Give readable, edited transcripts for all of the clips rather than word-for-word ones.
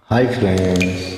Hi friends.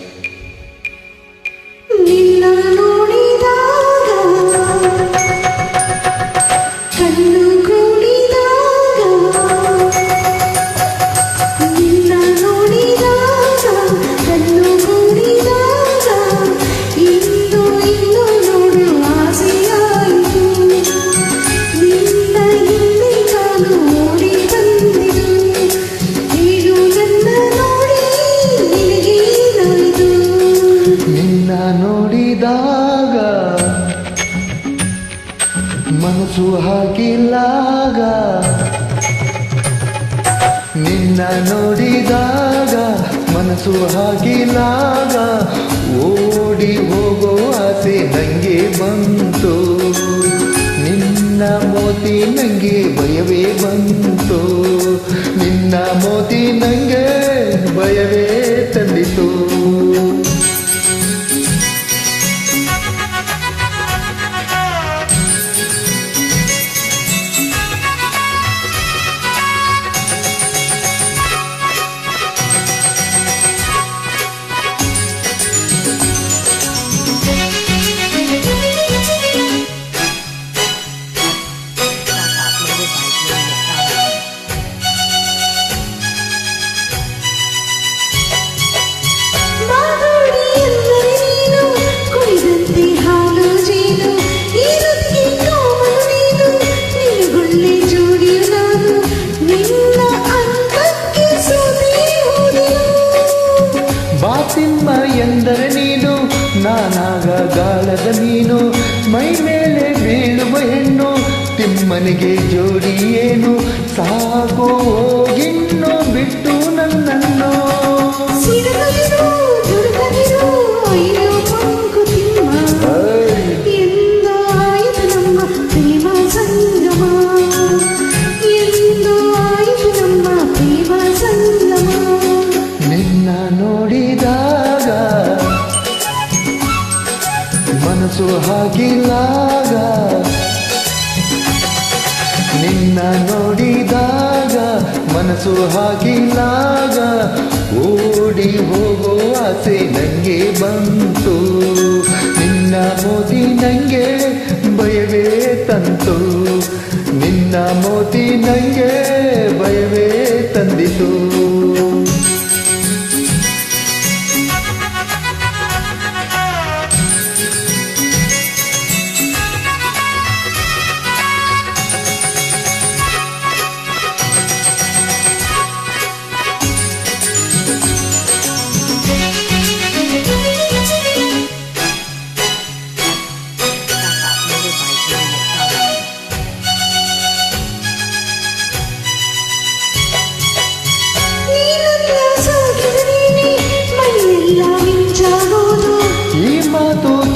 ನೋಡಿದಾಗ ಮನಸ್ಸು ಹಾಗಿಲ್ಲಾಗ ನಿನ್ನ ನೋಡಿದಾಗ ಮನಸ್ಸು ಹಾಗಿಲ್ಲಾಗ ಓಡಿ ಹೋಗೋ ಆಸೆ ನಂಗೆ ಬಂತು ನಿನ್ನ ಮೋತಿ ನಂಗೆ ಭಯವೇ ಬಂತು ನಿನ್ನ ಮೋತಿ ನಂಗೆ ಭಯವೇ ತಂದಿತು ಬಾತಿಮ್ಮ ಎಂದರೆ ನೀನು ನಾನಾಗ ಗಾಳದ ನೀನು ಮೈ ಮೇಲೆ ಬೀಳುವ ಹೆಣ್ಣು ತಿಮ್ಮನಿಗೆ ಜೋಡಿ ಏನು ಸಾಗೋ ಹೋಗಿನ್ನು ಬಿಟ್ಟು ನನ್ನನ್ನು ನಿನ್ನ ನೋಡಿದಾಗ ಮನಸ್ಸು ಹಾಗಿಲ್ಲಾಗ ನಿನ್ನ ನೋಡಿದಾಗ ಮನಸ್ಸು ಹಾಗಿಲ್ಲಾಗ ಓಡಿ ಹೋಗೋ ಆಸೆ ನಂಗೆ ಬಂತು ನಿನ್ನ ಮೋತಿ ನಂಗೆ ಭಯವೇ ತಂತು ನಿನ್ನ ಮೋತಿ ನಂಗೆ ಭಯವೇ ತಂದಿತು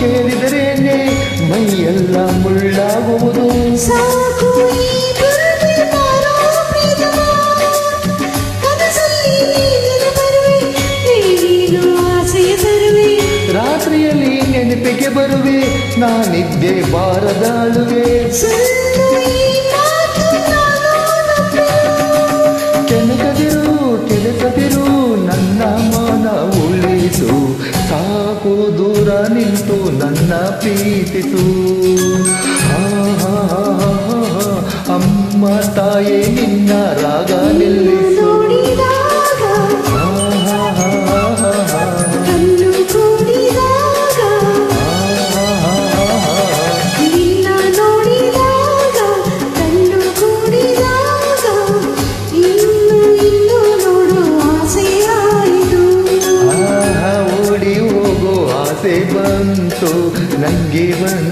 ಕೇಳಿದರೇನೆ ಮೈಯೆಲ್ಲ ಮುಳ್ಳಾಗುವುದು ಸಾಕು ರಾತ್ರಿಯಲ್ಲಿ ನೆನಪಿಗೆ ಬರುವೆ ನಾನಿದ್ದೆ ಬಾರದಾಳುವೆ ಕೆಣಕದಿರು ನನ್ನ ಮನ ಉಳಿಸು ಸಾಕು ದೂರ ನಿಂತು ನನ್ನ ಪ್ರೀತಿಸು ಅಮ್ಮ ತಾಯೇ ನಿನ್ನ ರಾಗ ನಿಲ್ಲಿಸು ಬಂತು ನಂಗೆ ಬಂತು